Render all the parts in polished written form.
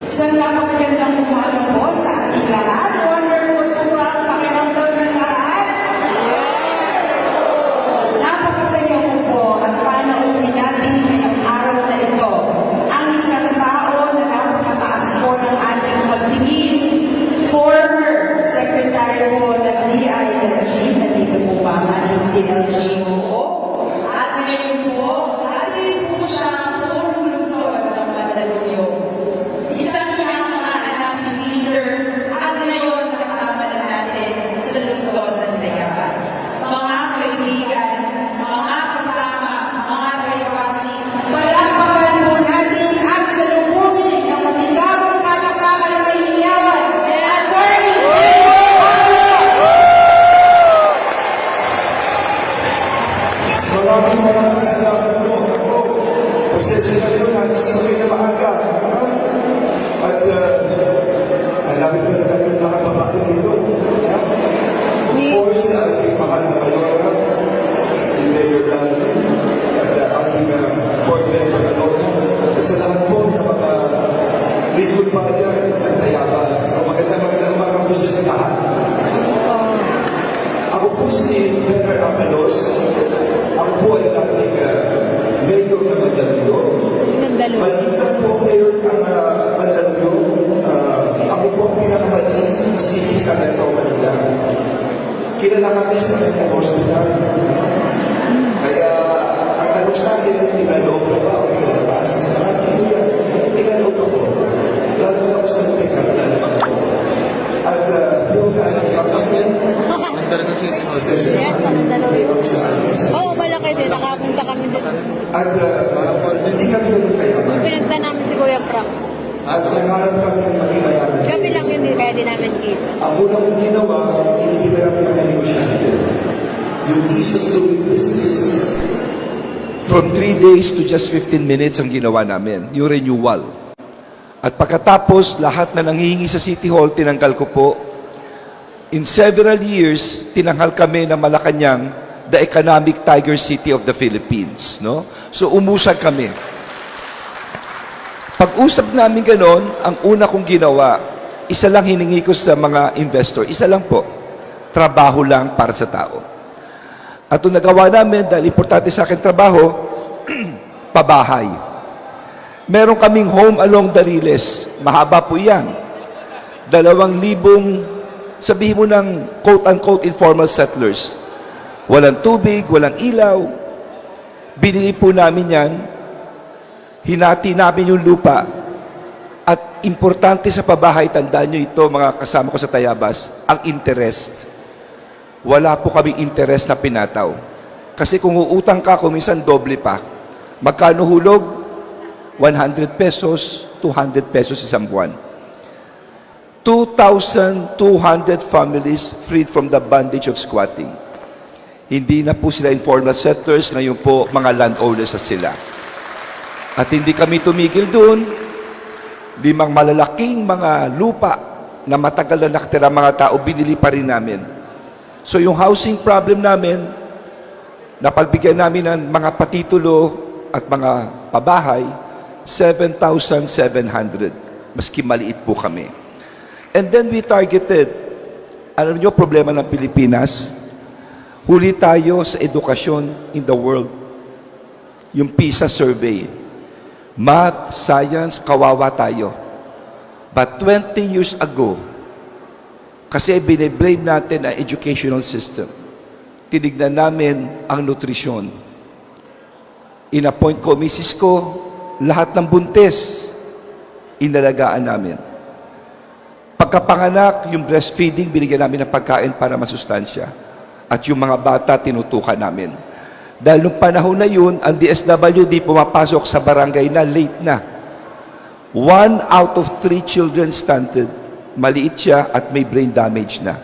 Isang napakagandang umaga po sa ating lahat. Wonderful po ba ang pakiramdam ng lahat? Napakasaya ko po at panauwi natin ngayong araw na ito ang isang tao na napakataas po ng ating pagtingin. Former Secretary po ng DILG, nandito po ba ang ating CLG po? At ngayon po, dahil po siya purong Luzon ng Mandaluyong. Isang pinakamaan natin leader at ngayon kasama na natin sa Luzon ng Tayabas. Mga kaibigan, mga kasama, mga kaiwasi, palakpakan po natin at salubungin ng masigabong palakpakan ng may iyawan. Attorney Pedro Avalos! Maraming salamat po. Pasensya na yun, nagising ko na maaga. At alam ko na nagandang babae dito. Of course, ating mahal na mayor, si Mayor Dante, at ating board member na at sa lahat po ng mga lingkod bayan at Tayabas. Magandang umaga po sa lahat. Ako po si Pedro Avalos. Ako po ay dating mayor ng Mandaluyong. Maliit po mayor ng Mandaluyong. Ako po ang pinakamaliit city sa Metro Manila. Kilala kami sa Metro Hospital. Kaya ang tanong sa akin, tigaloob na ba o tigalabas? Tigaloob ako. Lalo na ako sa Tekapla naman po. At yung kami, Oo, malaki din. Nakapunta kami din. at hindi kami ganun kayaman. Pinagta namin si Kuya Frank. At nangarap kami ng maging mayaman. Kami lang yun, kaya di namin kita. Ang unang kong ginawa, inibigay namin ng negosyante. Yung ease of doing business. From 3 days to just 15 minutes ang ginawa namin, yung renewal. At pagkatapos, lahat na nanghihingi sa City Hall, tinanggal ko po. In several years, tinanghal kami ng Malacanang, the economic tiger city of the Philippines. No? So umusag kami. Pag-usap namin ganon, ang una kong ginawa, isa lang hiningi ko sa mga investor, isa lang po, trabaho lang para sa tao. At ito nagawa namin, dahil importante sa akin trabaho, pabahay. Meron kaming home along the Riles, mahaba po yan. 2,000, sabihin mo ng quote-unquote informal settlers. Walang tubig, walang ilaw. Binili po namin yan. Hinati namin yung lupa. At importante sa pabahay, tandaan nyo ito mga kasama ko sa Tayabas, ang interest. Wala po kaming interest na pinataw. Kasi kung uutang ka, kung minsan doble pa. Magkano hulog? 100 pesos, 200 pesos isang buwan. 2,200 families freed from the bondage of squatting. Hindi na po sila informal settlers, ngayon po mga landowners na sila. At hindi kami tumigil doon. 5 malalaking mga lupa na matagal na nakatira mga tao, binili pa rin namin. So yung housing problem namin, napagbigyan namin ng mga patitulo at mga pabahay, 7,700. Maski maliit po kami. And then we targeted, alam niyo problema ng Pilipinas, huli tayo sa edukasyon in the world. Yung PISA survey. Math, science, kawawa tayo. But 20 years ago, kasi bine-blame natin ang educational system. Tinignan namin ang nutrisyon. In-appoint ko, misis ko, lahat ng buntis, inalagaan namin. Pagkapanganak, yung breastfeeding, binigyan namin ng pagkain para masustansya. At yung mga bata, tinutukan namin. Dahil nung panahon na yun, ang DSWD pumapasok sa barangay na late na. 1 out of 3 children stunted. Maliit siya at may brain damage na.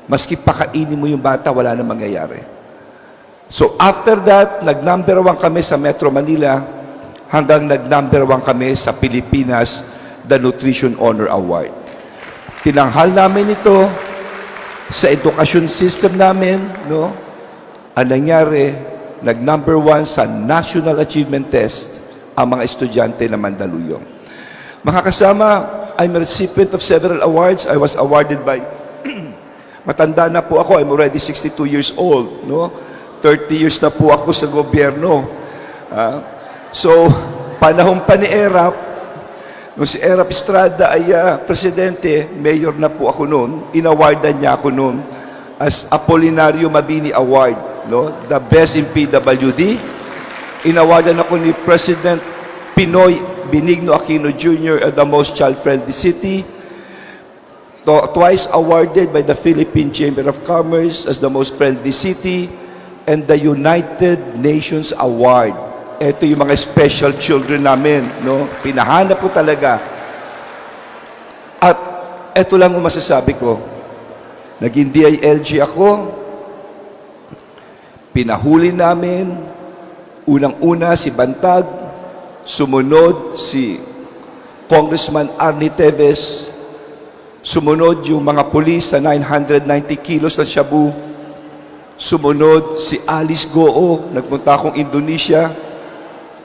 Maski pakainin mo yung bata, wala na mangyayari. So after that, nag-number 1 kami sa Metro Manila, hanggang nag-number 1 kami sa Pilipinas, the Nutrition Honor Award. Tinanghal namin ito sa edukasyon system namin, no? Ang nangyari, nag-number 1 sa National Achievement Test ang mga estudyante ng Mandaluyong. Mga kasama, I'm a recipient of several awards. I was awarded by, matanda na po ako, I'm already 62 years old, no? 30 years na po ako sa gobyerno. So, panahon pa ni Erap, nung si Erap Estrada ay presidente, mayor na po ako noon, inawardan niya ako noon as Apolinario Mabini Award, no? The best in PWD. Inawardan ako ni President Pinoy Benigno Aquino Jr. the most child-friendly city. Twice awarded by the Philippine Chamber of Commerce as the most friendly city, and the United Nations Award. Ito yung mga special children namin, no? Pinahanap ko talaga. At ito lang ang masasabi ko. Naging DILG ako. Pinahuli namin. Unang-una si Bantag. Sumunod si Congressman Arnie Teves. Sumunod yung mga pulis sa 990 kilos ng shabu. Sumunod si Alice Goo, nagpunta akong Indonesia.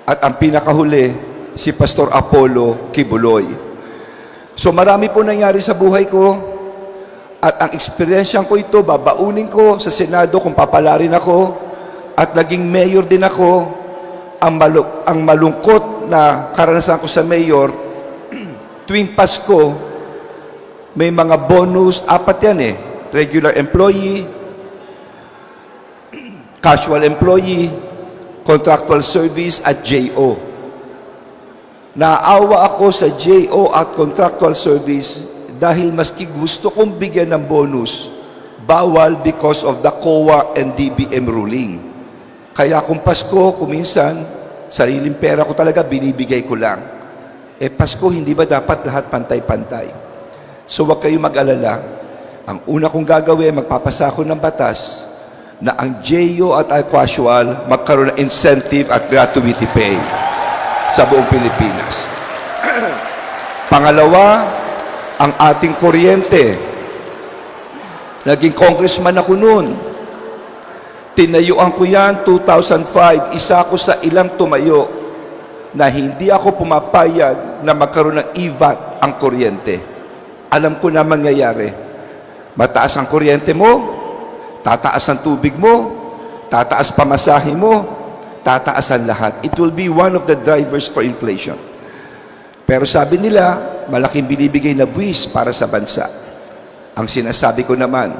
At ang pinakahuli, si Pastor Apollo Kibuloy. So marami po nangyari sa buhay ko. At ang eksperyensyang ko ito, babaunin ko sa Senado kung papalarin ako. At naging mayor din ako. Ang malungkot na karanasan ko sa mayor, tuwing Pasko, may mga bonus, 4 yan eh. Regular employee, casual employee, contractual service, at JO. Naawa ako sa JO at contractual service dahil maski gusto kong bigyan ng bonus, bawal because of the COA and DBM ruling. Kaya kung Pasko, kuminsan, sariling pera ko talaga, binibigay ko lang. Pasko, hindi ba dapat lahat pantay-pantay? So wag kayong mag-alala. Ang una kong gagawin, magpapasa ako ng batas na ang JO at casual magkaroon ng incentive at gratuity pay sa buong Pilipinas. Pangalawa, ang ating kuryente. Naging congressman ako noon. Tinayuan ko yan 2005. Isa ako sa ilang tumayo na hindi ako pumapayag na magkaroon ng EVAT ang kuryente. Alam ko na mangyayari. Mataas ang kuryente mo, tataas ang tubig mo, tataas pamasahe mo, tataas ang lahat. It will be one of the drivers for inflation. Pero sabi nila, malaking binibigay na buwis para sa bansa. Ang sinasabi ko naman,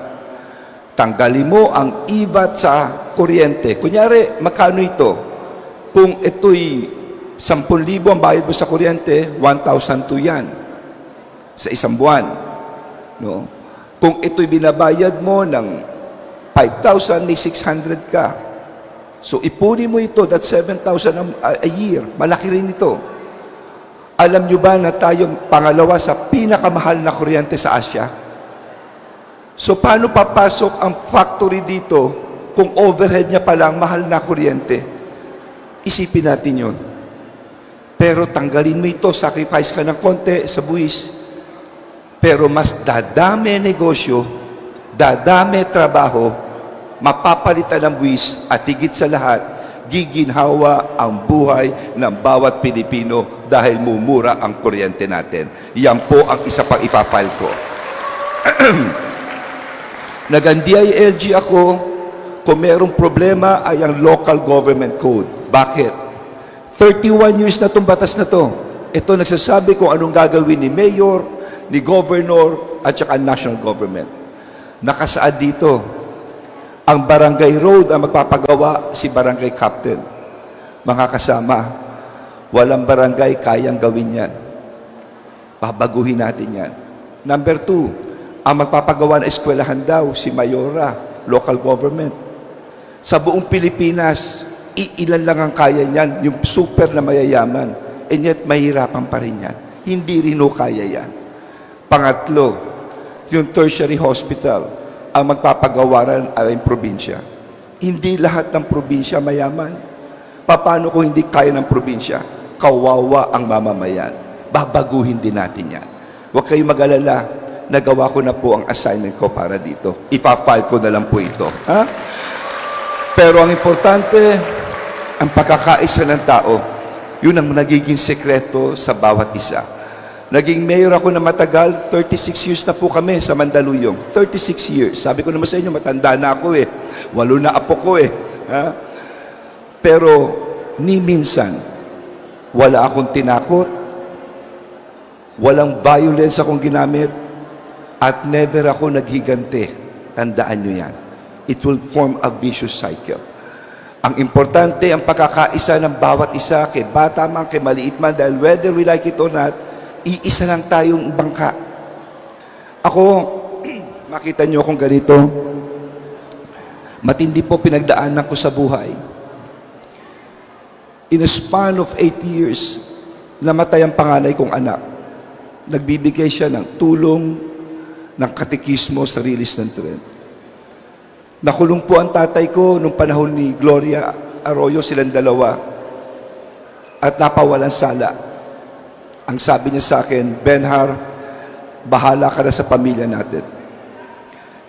tanggalin mo ang IVAT sa kuryente. Kunyari, magkano ito? Kung ito'y 10,000 ang bayad mo sa kuryente, 1,200 yan sa isang buwan. No? Kung ito'y binabayad mo ng 5,000, may 600 ka. So, ipunin mo ito, that's 7,000 a year. Malaki rin ito. Alam nyo ba na tayo pangalawa sa pinakamahal na kuryente sa Asia? So, paano papasok ang factory dito kung overhead niya palang mahal na kuryente? Isipin natin yun. Pero tanggalin mo ito, sacrifice ka ng konti sa buwis. Pero mas dadami negosyo, dadami trabaho, mapapalitan ng buwis at higit sa lahat, giginhawa ang buhay ng bawat Pilipino dahil mumura ang kuryente natin. Yan po ang isa pang ipafile ko. Nag-DILG ako, kung merong problema ay ang local government code. Bakit? 31 years na itong batas na to. Ito nagsasabi kung anong gagawin ni mayor, ni governor, at saka national government. Nakasaad dito, ang barangay road ang magpapagawa si barangay captain. Mga kasama, walang barangay kayang gawin yan. Babaguhin natin yan. Number 2, ang magpapagawa ng eskwelahan daw, si Mayora, local government. Sa buong Pilipinas, iilan lang ang kaya niyan, yung super na mayayaman. And yet, mahirapan pa rin yan. Hindi rin kaya yan. Pangatlo, yung tertiary hospital, ang magpapagawaran ay probinsya. Hindi lahat ng probinsya mayaman. Paano kung hindi kaya ng probinsya? Kawawa ang mamamayan. Babaguhin din natin yan. Huwag kayong mag-alala. Nagawa ko na po ang assignment ko para dito. Ipa-file ko na lang po ito. Ha? Pero ang importante, ang pagkakaisa ng tao, yun ang nagiging sekreto sa bawat isa. Naging mayor ako na matagal, 36 years na po kami sa Mandaluyong. 36 years. Sabi ko naman sa inyo, matanda na ako eh. 8 na apo ko eh. Ha? Pero, ni minsan, wala akong tinakot, walang violence akong ginamit, at never ako naghigante. Tandaan nyo yan. It will form a vicious cycle. Ang importante, ang pagkakaisa ng bawat isa, kay bata man, kay maliit man, dahil whether we like it or not, iisa lang tayong bangka. Ako, makita nyo akong ganito, matindi po pinagdaanan ko sa buhay. In a span of 8 years, namatay ang panganay kong anak. Nagbibigay siya ng tulong, ng katekismo sa release ng tren. Nakulong po ang tatay ko nung panahon ni Gloria Arroyo, silang dalawa, at napawalan sala. Ang sabi niya sa akin, Benhar, bahala ka na sa pamilya natin.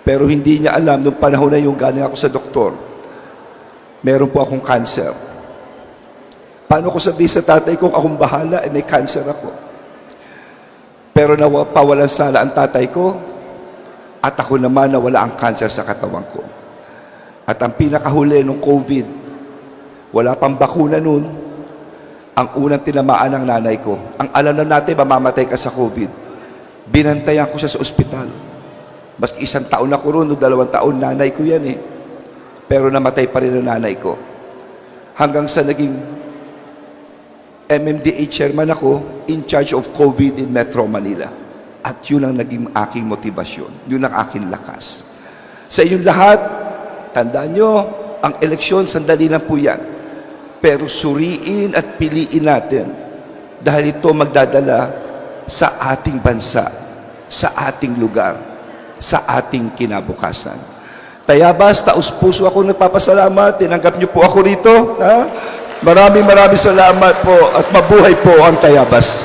Pero hindi niya alam, nung panahon na yung galing ako sa doktor, meron po akong cancer. Paano ko sabihin sa tatay kong akong bahala, may cancer ako? Pero napawalan sala ang tatay ko, at ako naman nawala ang cancer sa katawan ko. At ang pinakahuli nung COVID, wala pang bakuna nun, ang unang tinamaan ng nanay ko. Ang alam na natin, mamamatay ka sa COVID. Binantayan ko siya sa ospital. Maski 1 taon ako roon, 2 taon, nanay ko yan eh. Pero namatay pa rin ang nanay ko. Hanggang sa naging MMDA chairman ako, in charge of COVID in Metro Manila. At yun ang naging aking motibasyon. Yun ang aking lakas. Sa inyong lahat, tandaan nyo, ang eleksyon, sandali lang po yan. Pero suriin at piliin natin dahil ito magdadala sa ating bansa, sa ating lugar, sa ating kinabukasan. Tayabas, taus-puso ako nagpapasalamat. Tinanggap niyo po ako rito. Ha? Maraming salamat po at mabuhay po ang Tayabas.